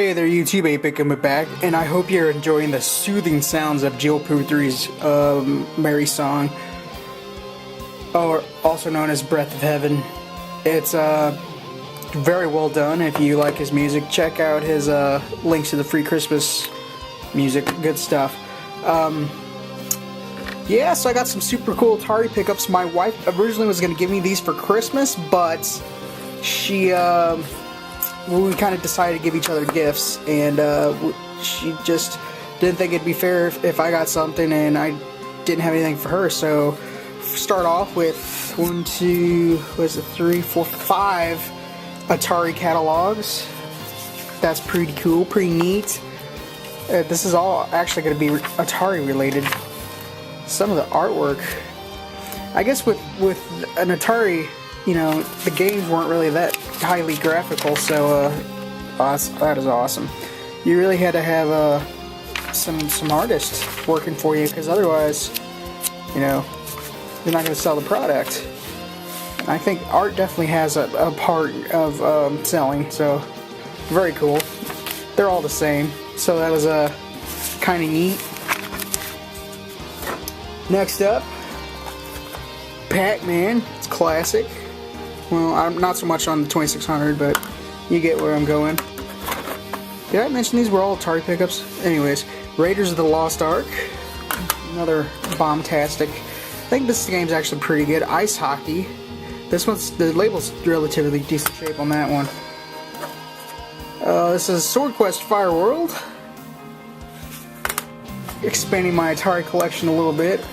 Hey there YouTube, Apic, I'm back, and I hope you're enjoying the soothing sounds of Jill Puthrie's Mary song, or also known as Breath of Heaven. It's very well done. If you like his music, check out his links to the free Christmas music, good stuff. Yeah, so I got some super cool Atari pickups. My wife originally was going to give me these for Christmas, but she we kind of decided to give each other gifts, and she just didn't think it'd be fair if I got something and I didn't have anything for her. So start off with 5 Atari catalogs. That's pretty cool, pretty neat. This is all actually going to be Atari related. Some of the artwork, I guess with an Atari, you know, the games weren't really that highly graphical, so that is awesome. You really had to have some artists working for you, because otherwise, you know, you're not going to sell the product. And I think art definitely has a part of selling, so very cool. They're all the same, so that was kind of neat. Next up, Pac-Man. It's classic. Well, I'm not so much on the 2600, but you get where I'm going. Did I mention these were all Atari pickups? Anyways, Raiders of the Lost Ark. Another bombastic. I think this game's actually pretty good. Ice Hockey. This one's, the label's relatively decent shape on that one. This is Sword Quest Fire World. Expanding my Atari collection a little bit.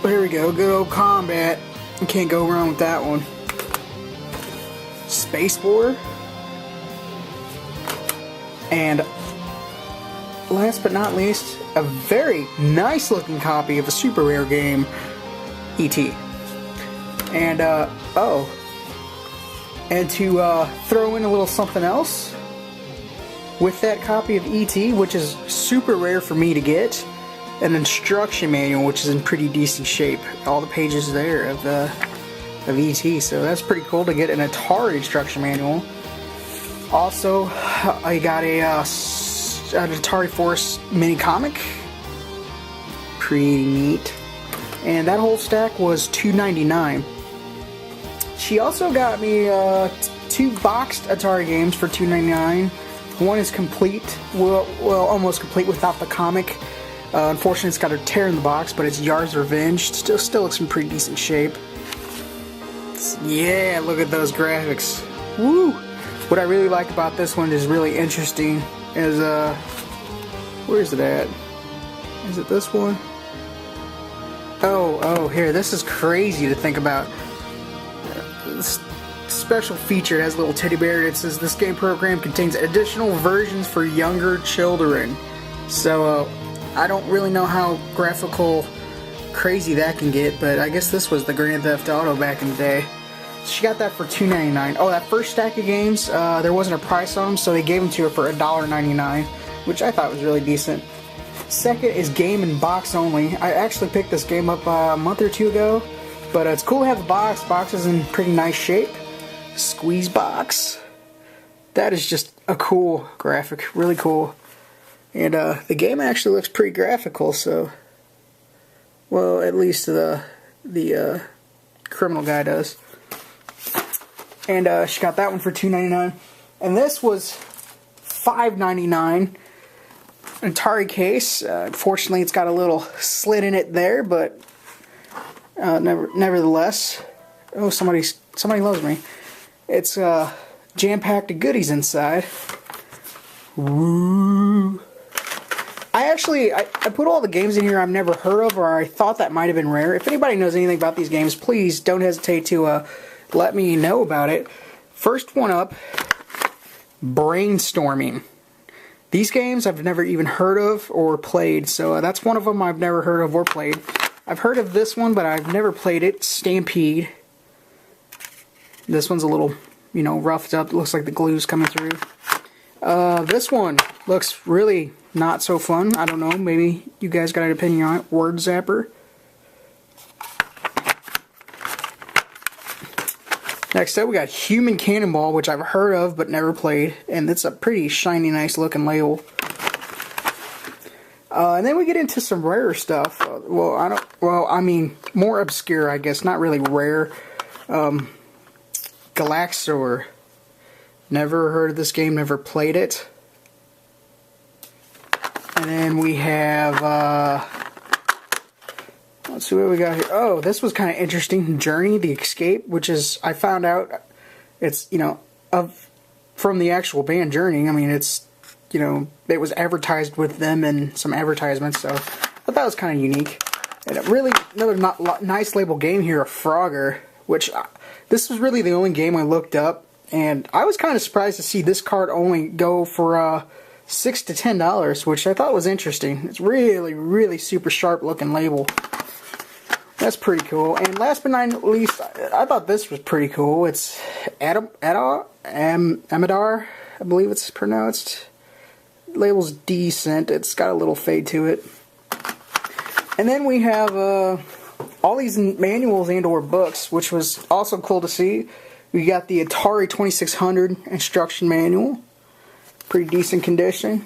But here we go, good old combat. You can't go wrong with that one. Space War. And last but not least, a very nice looking copy of a super rare game, E.T. And and to throw in a little something else with that copy of E.T., which is super rare for me to get, an instruction manual which is in pretty decent shape. All the pages there of E.T., so that's pretty cool to get an Atari instruction manual. Also, I got an Atari Force mini comic. Pretty neat. And that whole stack was $2.99. She also got me 2 boxed Atari games for $2.99. One is complete, well, almost complete without the comic. Unfortunately, it's got a tear in the box, but it's Yar's Revenge. Still looks in pretty decent shape. Yeah, look at those graphics. Woo! What I really like about this one is really interesting is, where is it at? Is it this one? Oh, here, this is crazy to think about. This special feature has a little teddy bear. It says this game program contains additional versions for younger children. So, I don't really know how graphical crazy that can get, but I guess this was the Grand Theft Auto back in the day. She got that for $2.99. Oh, that first stack of games, there wasn't a price on them, so they gave them to her for $1.99, which I thought was really decent. Second is Game and Box Only. I actually picked this game up a month or two ago, but it's cool to have the box. Box is in pretty nice shape. Squeeze box. That is just a cool graphic, really cool. And the game actually looks pretty graphical, so, well, at least the criminal guy does. And she got that one for $2.99. And this was $5.99. An Atari case. Unfortunately, it's got a little slit in it there, but nevertheless, oh, somebody loves me. It's jam-packed of goodies inside. Woo! I put all the games in here I've never heard of, or I thought that might have been rare. If anybody knows anything about these games, please don't hesitate to let me know about it. First one up, Brainstorming. These games I've never even heard of or played, so that's one of them I've never heard of or played. I've heard of this one, but I've never played it. Stampede. This one's a little, you know, roughed up. It looks like the glue's coming through. This one looks really not so fun. I don't know, maybe you guys got an opinion on it. Word Zapper. Next up, we got Human Cannonball, which I've heard of but never played, and it's a pretty shiny, nice looking label. And then we get into some rarer stuff. I mean, more obscure, I guess, not really rare. Galaxor. Never heard of this game, never played it. And then we have, let's see what we got here. Oh, this was kind of interesting. Journey, the Escape, which is, I found out, it's, you know, from the actual band Journey. I mean, it's, you know, it was advertised with them in some advertisements, so I thought that was kind of unique. And really, another nice label game here, a Frogger, which, this was really the only game I looked up, and I was kind of surprised to see this card only go for, $6 to $10, which I thought was interesting. It's really, really super sharp looking label. That's pretty cool. And last but not least, I thought this was pretty cool. It's Amadar, I believe it's pronounced. Label's decent. It's got a little fade to it. And then we have all these manuals and or books, which was also cool to see. We got the Atari 2600 instruction manual. Pretty decent condition.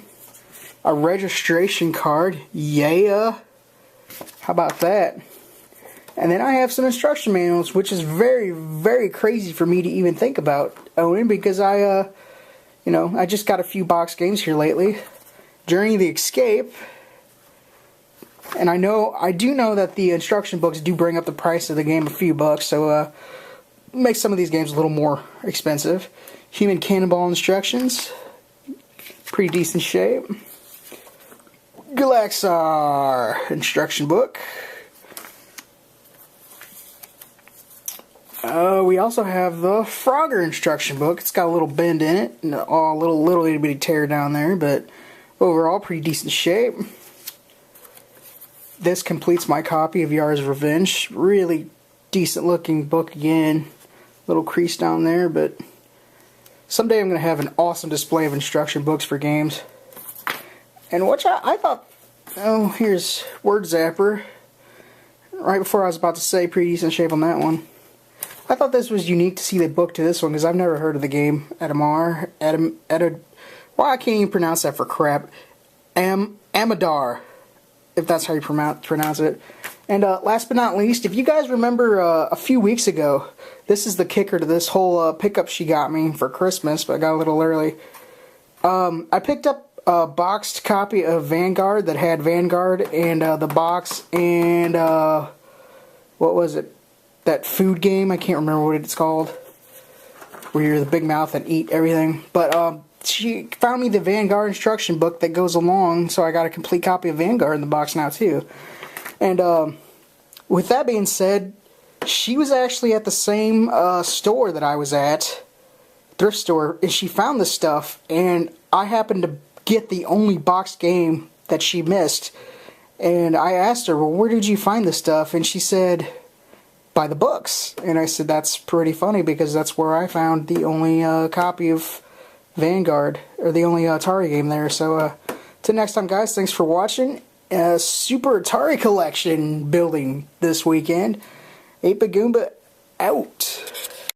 A registration card. Yeah. How about that? And then I have some instruction manuals, which is very, very crazy for me to even think about owning, because I just got a few box games here lately. Journey the Escape. And I do know that the instruction books do bring up the price of the game a few bucks, so makes some of these games a little more expensive. Human Cannonball instructions. Pretty decent shape. Galaxor instruction book. We also have the Frogger instruction book. It's got a little bend in it, and a little itty bitty tear down there, but overall pretty decent shape. This completes my copy of Yar's Revenge. Really decent looking book again. Little crease down there, but someday I'm going to have an awesome display of instruction books for games. And which I thought, oh, here's Word Zapper. Right before I was about to say, pretty decent shape on that one. I thought this was unique to see the book to this one, because I've never heard of the game. Well, I can't even pronounce that for crap. Amadar, if that's how you pronounce it. And last but not least, if you guys remember a few weeks ago, this is the kicker to this whole pickup she got me for Christmas, but I got a little early. I picked up a boxed copy of Vanguard that had Vanguard and the box and, what was it? That food game, I can't remember what it's called, where you're the big mouth and eat everything. But she found me the Vanguard instruction book that goes along, so I got a complete copy of Vanguard in the box now too. And with that being said, she was actually at the same store that I was at, thrift store, and she found this stuff, and I happened to get the only boxed game that she missed. And I asked her, well, where did you find this stuff? And she said, by the books. And I said, that's pretty funny, because that's where I found the only copy of Vanguard, or the only Atari game there. So till next time, guys, thanks for watching. Super Atari collection building this weekend. 8-Bit Goomba out.